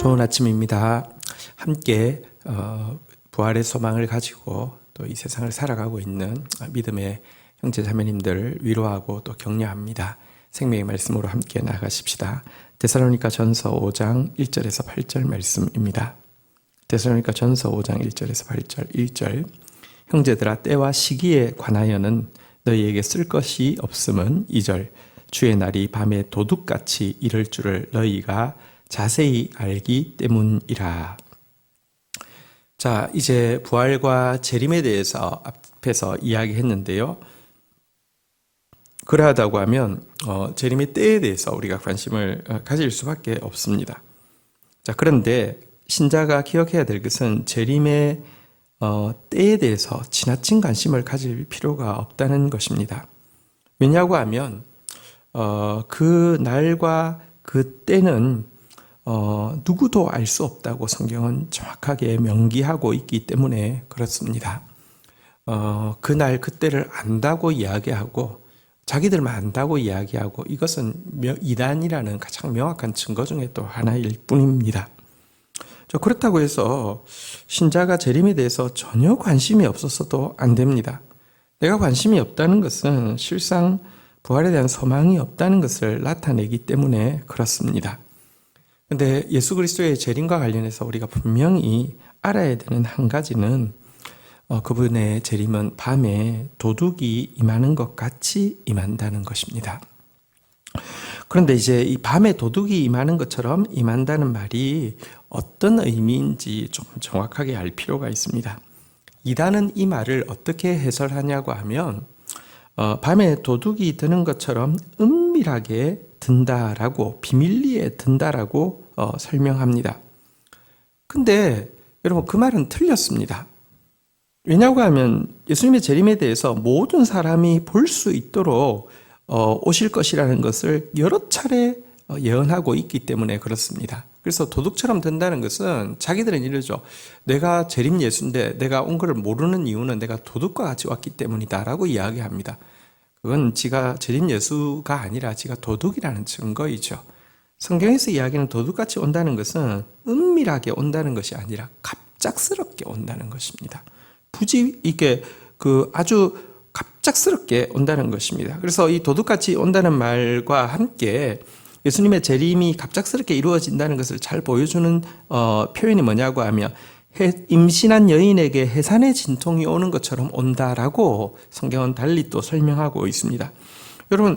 좋은 아침입니다. 함께 부활의 소망을 가지고 또 이 세상을 살아가고 있는 믿음의 형제 자매님들 위로하고 또 격려합니다. 생명의 말씀으로 함께 나아가십시다. 데살로니가 전서 5장 1절에서 8절 말씀입니다. 데살로니가 전서 5장 1절에서 8절 1절 형제들아 때와 시기에 관하여는 너희에게 쓸 것이 없음은 2절 주의 날이 밤에 도둑같이 이를 줄을 너희가 자세히 알기 때문이라. 자, 이제 부활과 재림에 대해서 앞에서 이야기했는데요. 그러하다고 하면 재림의 때에 대해서 우리가 관심을 가질 수밖에 없습니다. 자, 그런데 신자가 기억해야 될 것은 재림의 때에 대해서 지나친 관심을 가질 필요가 없다는 것입니다. 왜냐고 하면 그 날과 그 때는 누구도 알 수 없다고 성경은 정확하게 명기하고 있기 때문에 그렇습니다. 그날 그때를 안다고 이야기하고 자기들만 안다고 이야기하고 이것은 이단이라는 가장 명확한 증거 중에 또 하나일 뿐입니다. 그렇다고 해서 신자가 재림에 대해서 전혀 관심이 없어서도 안 됩니다. 내가 관심이 없다는 것은 실상 부활에 대한 소망이 없다는 것을 나타내기 때문에 그렇습니다. 그런데 예수 그리스도의 재림과 관련해서 우리가 분명히 알아야 되는 한 가지는 그분의 재림은 밤에 도둑이 임하는 것 같이 임한다는 것입니다. 그런데 이제 이 밤에 도둑이 임하는 것처럼 임한다는 말이 어떤 의미인지 좀 정확하게 알 필요가 있습니다. 이단은 이 말을 어떻게 해설하냐고 하면 밤에 도둑이 드는 것처럼 은밀하게 든다라고 비밀리에 든다라고 설명합니다. 근데 여러분 그 말은 틀렸습니다. 왜냐고 하면 예수님의 재림에 대해서 모든 사람이 볼 수 있도록 오실 것이라는 것을 여러 차례 예언하고 있기 때문에 그렇습니다. 그래서 도둑처럼 든다는 것은 자기들은 이러죠. 내가 재림 예수인데 내가 온 것을 모르는 이유는 내가 도둑과 같이 왔기 때문이다 라고 이야기합니다. 그건 지가 재림 예수가 아니라 지가 도둑이라는 증거이죠. 성경에서 이야기하는 도둑같이 온다는 것은 은밀하게 온다는 것이 아니라 갑작스럽게 온다는 것입니다. 이게 아주 갑작스럽게 온다는 것입니다. 그래서 이 도둑같이 온다는 말과 함께 예수님의 재림이 갑작스럽게 이루어진다는 것을 잘 보여주는 표현이 뭐냐고 하면 임신한 여인에게 해산의 진통이 오는 것처럼 온다라고 성경은 달리 또 설명하고 있습니다. 여러분,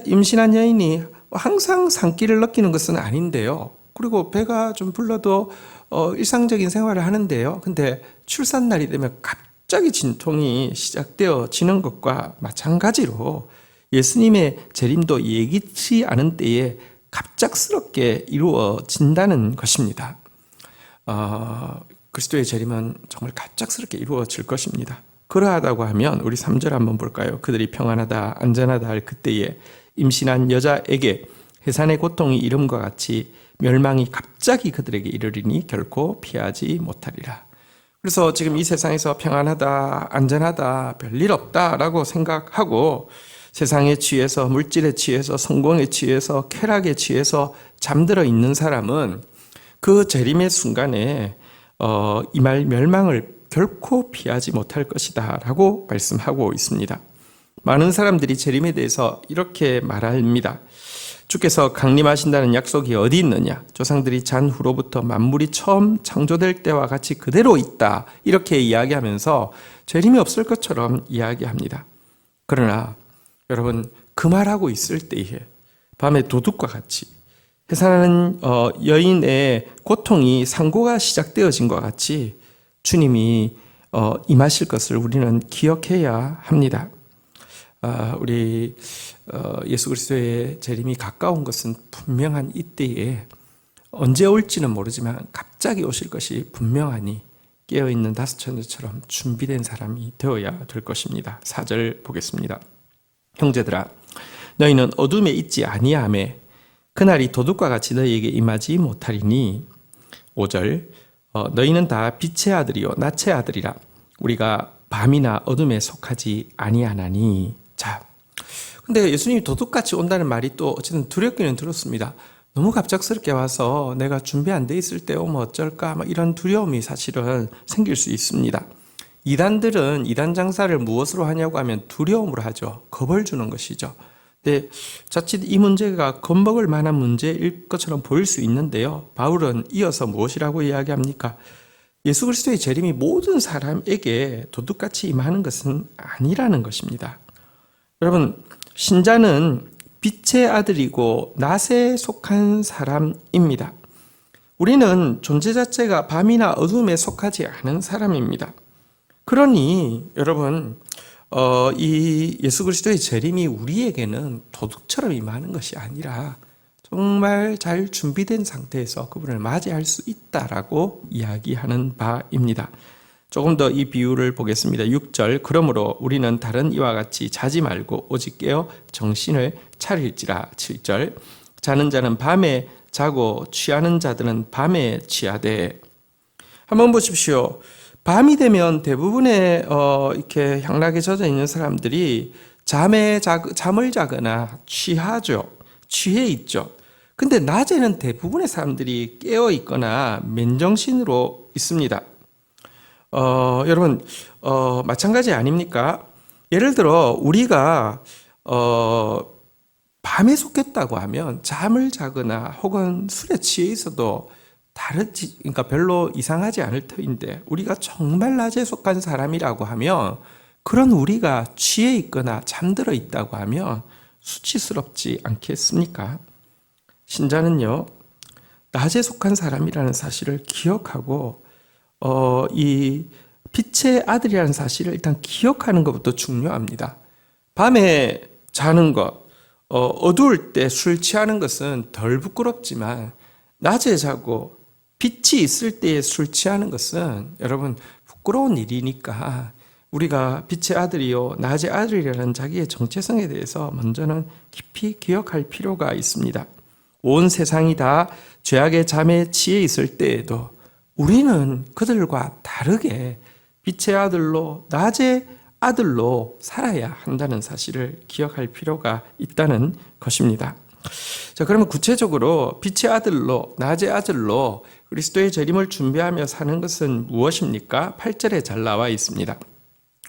임신한 여인이 항상 산기를 느끼는 것은 아닌데요. 그리고 배가 좀 불러도 일상적인 생활을 하는데요. 근데 출산날이 되면 갑자기 진통이 시작되어지는 것과 마찬가지로 예수님의 재림도 예기치 않은 때에 갑작스럽게 이루어진다는 것입니다. 그리스도의 재림은 정말 갑작스럽게 이루어질 것입니다. 그러하다고 하면 우리 3절 한번 볼까요? 그들이 평안하다 안전하다 할 그때에 임신한 여자에게 해산의 고통이 이름과 같이 멸망이 갑자기 그들에게 이르리니 결코 피하지 못하리라. 그래서 지금 이 세상에서 평안하다 안전하다 별일 없다라고 생각하고 세상에 취해서 물질에 취해서 성공에 취해서 쾌락에 취해서 잠들어 있는 사람은 그 재림의 순간에 임할 멸망을 결코 피하지 못할 것이다 라고 말씀하고 있습니다. 많은 사람들이 재림에 대해서 이렇게 말합니다. 주께서 강림하신다는 약속이 어디 있느냐? 조상들이 잔 후로부터 만물이 처음 창조될 때와 같이 그대로 있다. 이렇게 이야기하면서 재림이 없을 것처럼 이야기합니다. 그러나 여러분 그 말하고 있을 때에 밤에 도둑과 같이 해산하는 여인의 고통이 상고가 시작되어진 것 같이 주님이 임하실 것을 우리는 기억해야 합니다. 우리 예수 그리스도의 재림이 가까운 것은 분명한 이때에 언제 올지는 모르지만 갑자기 오실 것이 분명하니 깨어있는 다섯 천사처럼 준비된 사람이 되어야 될 것입니다. 4절 보겠습니다. 형제들아 너희는 어둠에 있지 아니하매 그날이 도둑과 같이 너희에게 임하지 못하리니 5절 너희는 다 빛의 아들이요 낫의 아들이라 우리가 밤이나 어둠에 속하지 아니하나니. 자, 근데 예수님이 도둑같이 온다는 말이 또 어쨌든 두렵기는 들었습니다. 너무 갑작스럽게 와서 내가 준비 안 돼 있을 때 오면 어쩔까? 막 이런 두려움이 사실은 생길 수 있습니다. 이단들은 이단 장사를 무엇으로 하냐고 하면 두려움으로 하죠. 겁을 주는 것이죠. 근데 자칫 이 문제가 겁먹을 만한 문제일 것처럼 보일 수 있는데요. 바울은 이어서 무엇이라고 이야기합니까? 예수 그리스도의 재림이 모든 사람에게 도둑같이 임하는 것은 아니라는 것입니다. 여러분, 신자는 빛의 아들이고 낮에 속한 사람입니다. 우리는 존재 자체가 밤이나 어둠에 속하지 않은 사람입니다. 그러니 여러분, 이 예수 그리스도의 재림이 우리에게는 도둑처럼 임하는 것이 아니라 정말 잘 준비된 상태에서 그분을 맞이할 수 있다라고 이야기하는 바입니다. 조금 더 이 비유를 보겠습니다. 6절, 그러므로 우리는 다른 이와 같이 자지 말고 오직 깨어 정신을 차릴지라. 7절, 자는 자는 밤에 자고 취하는 자들은 밤에 취하되. 한번 보십시오. 밤이 되면 대부분의 이렇게 향락에 젖어 있는 사람들이 잠을 자거나 취하죠. 취해 있죠. 근데 낮에는 대부분의 사람들이 깨어 있거나 맨정신으로 있습니다. 여러분, 마찬가지 아닙니까? 예를 들어 우리가 밤에 속했다고 하면 잠을 자거나 혹은 술에 취해 있어도 그러니까 별로 이상하지 않을 터인데, 우리가 정말 낮에 속한 사람이라고 하면, 그런 우리가 취해 있거나 잠들어 있다고 하면 수치스럽지 않겠습니까? 신자는요, 낮에 속한 사람이라는 사실을 기억하고 이 빛의 아들이라는 사실을 일단 기억하는 것부터 중요합니다. 밤에 자는 것, 어두울 때 술 취하는 것은 덜 부끄럽지만, 낮에 자고 빛이 있을 때에 술 취하는 것은 여러분 부끄러운 일이니까 우리가 빛의 아들이요 낮의 아들이라는 자기의 정체성에 대해서 먼저는 깊이 기억할 필요가 있습니다. 온 세상이 다 죄악의 잠에 취해 있을 때에도 우리는 그들과 다르게 빛의 아들로, 낮의 아들로 살아야 한다는 사실을 기억할 필요가 있다는 것입니다. 자, 그러면 구체적으로 빛의 아들로, 낮의 아들로 그리스도의 재림을 준비하며 사는 것은 무엇입니까? 8절에 잘 나와 있습니다.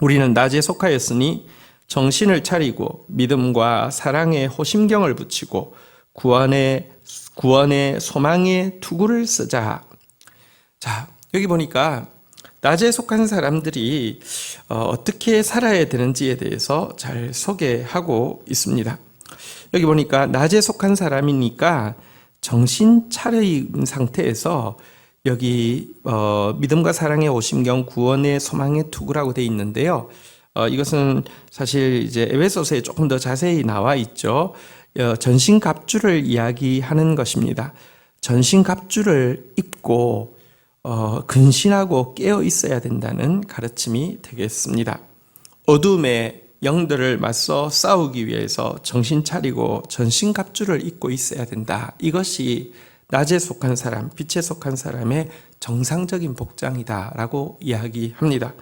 우리는 낮에 속하였으니 정신을 차리고 믿음과 사랑에 호심경을 붙이고 구원의 소망의 투구를 쓰자. 자, 여기 보니까 낮에 속한 사람들이 어떻게 살아야 되는지에 대해서 잘 소개하고 있습니다. 여기 보니까 낮에 속한 사람이니까 정신 차린 상태에서 여기 믿음과 사랑의 오심경 구원의 소망의 투구라고 되어 있는데요. 이것은 사실 이제 에베소서에 조금 더 자세히 나와 있죠. 전신갑주를 이야기하는 것입니다. 전신갑주를 입고 근신하고 깨어 있어야 된다는 가르침이 되겠습니다. 어둠의 영들을 맞서 싸우기 위해서 정신 차리고 전신갑주를 입고 있어야 된다. 이것이 낮에 속한 사람, 빛에 속한 사람의 정상적인 복장이다라고 이야기합니다.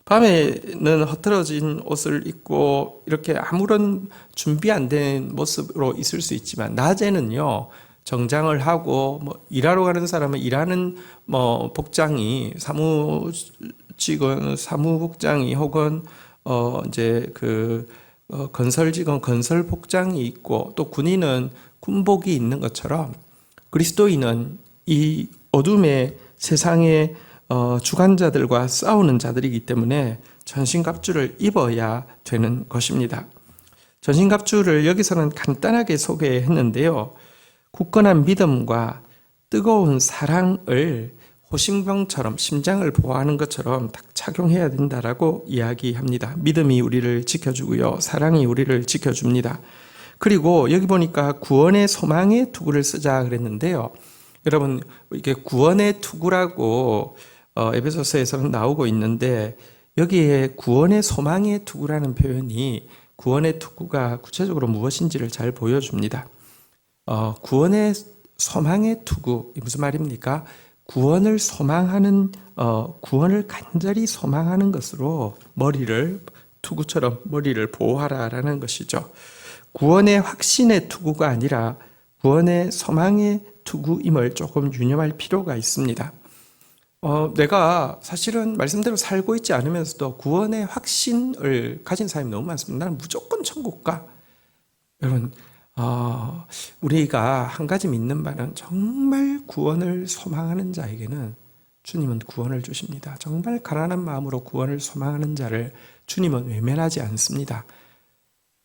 밤에는 허틀어진 옷을 입고 이렇게 아무런 준비 안 된 모습으로 있을 수 있지만, 낮에는요 정장을 하고 일하러 가는 사람은 일하는 복장이 사무직원 사무복장이 혹은 이제 건설 직원 건설 복장이 있고, 또 군인은 군복이 있는 것처럼 그리스도인은 이 어둠의 세상의 주관자들과 싸우는 자들이기 때문에 전신갑주를 입어야 되는 것입니다. 전신갑주를 여기서는 간단하게 소개했는데요. 굳건한 믿음과 뜨거운 사랑을 호심병처럼 심장을 보호하는 것처럼 딱 착용해야 된다라고 이야기합니다. 믿음이 우리를 지켜주고요. 사랑이 우리를 지켜줍니다. 그리고 여기 보니까 구원의 소망의 투구를 쓰자 그랬는데요. 여러분, 이게 구원의 투구라고 에베소서에서는 나오고 있는데, 여기에 구원의 소망의 투구라는 표현이 구원의 투구가 구체적으로 무엇인지를 잘 보여줍니다. 구원의 소망의 투구, 무슨 말입니까? 구원을 소망하는, 구원을 간절히 소망하는 것으로 투구처럼 머리를 보호하라라는 것이죠. 구원의 확신의 투구가 아니라 구원의 소망의 투구임을 조금 유념할 필요가 있습니다. 내가 사실은 말씀대로 살고 있지 않으면서도 구원의 확신을 가진 사람이 너무 많습니다. 나는 무조건 천국 가. 여러분, 우리가 한 가지 믿는 바는 정말 구원을 소망하는 자에게는 주님은 구원을 주십니다. 정말 가난한 마음으로 구원을 소망하는 자를 주님은 외면하지 않습니다.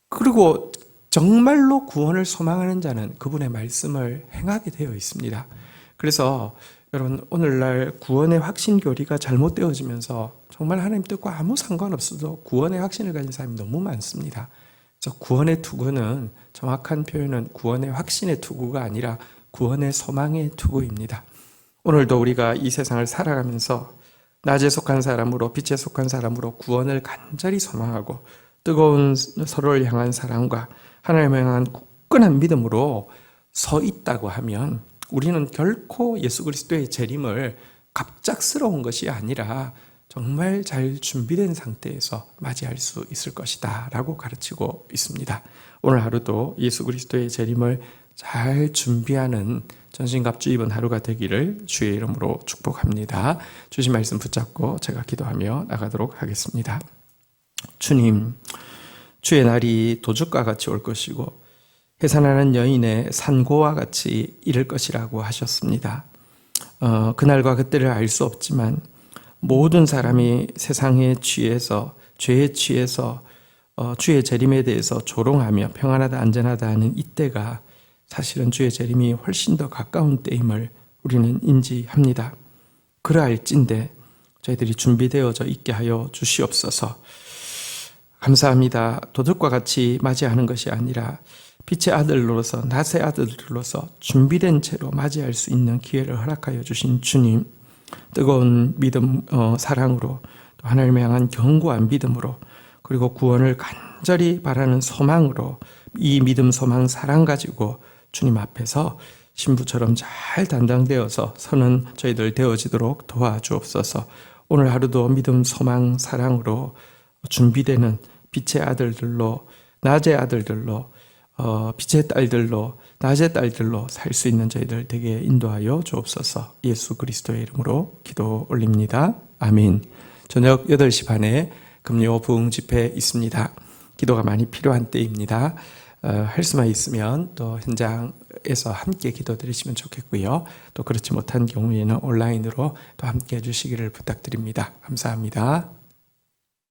그리고 정말로 구원을 소망하는 자는 그분의 말씀을 행하게 되어 있습니다. 그래서 여러분, 오늘날 구원의 확신 교리가 잘못되어지면서 정말 하나님 뜻과 아무 상관없어도 구원의 확신을 가진 사람이 너무 많습니다. 그래서 구원의 투구는 정확한 표현은 구원의 확신의 투구가 아니라 구원의 소망의 투구입니다. 오늘도 우리가 이 세상을 살아가면서 낮에 속한 사람으로 빛에 속한 사람으로 구원을 간절히 소망하고 뜨거운 서로를 향한 사랑과 하나님을 향한 굳건한 믿음으로 서 있다고 하면 우리는 결코 예수 그리스도의 재림을 갑작스러운 것이 아니라 정말 잘 준비된 상태에서 맞이할 수 있을 것이다 라고 가르치고 있습니다. 오늘 하루도 예수 그리스도의 재림을 잘 준비하는 전신갑주 입은 하루가 되기를 주의 이름으로 축복합니다. 주신 말씀 붙잡고 제가 기도하며 나가도록 하겠습니다. 주님, 주의 날이 도둑과 같이 올 것이고 해산하는 여인의 산고와 같이 이를 것이라고 하셨습니다. 그날과 그때를 알 수 없지만 모든 사람이 세상에 취해서 죄에 취해서 주의 재림에 대해서 조롱하며 평안하다 안전하다 하는 이때가 사실은 주의 재림이 훨씬 더 가까운 때임을 우리는 인지합니다. 그러할진대 저희들이 준비되어져 있게 하여 주시옵소서. 감사합니다. 도둑과 같이 맞이하는 것이 아니라 빛의 아들로서 낮의 아들로서 준비된 채로 맞이할 수 있는 기회를 허락하여 주신 주님, 뜨거운 믿음, 사랑으로 또 하나님을 향한 견고한 믿음으로 그리고 구원을 간절히 바라는 소망으로 이 믿음, 소망, 사랑 가지고 주님 앞에서 신부처럼 잘 단장되어서 서는 저희들 되어지도록 도와주옵소서. 오늘 하루도 믿음, 소망, 사랑으로 준비되는 빛의 아들들로, 낮의 아들들로, 빛의 딸들로, 낮의 딸들로 살 수 있는 저희들 되게 인도하여 주옵소서. 예수 그리스도의 이름으로 기도 올립니다. 아멘. 저녁 8시 반에 금요 부흥 집회 있습니다. 기도가 많이 필요한 때입니다. 할 수만 있으면 또 현장에서 함께 기도드리시면 좋겠고요. 또 그렇지 못한 경우에는 온라인으로 또 함께 해주시기를 부탁드립니다. 감사합니다.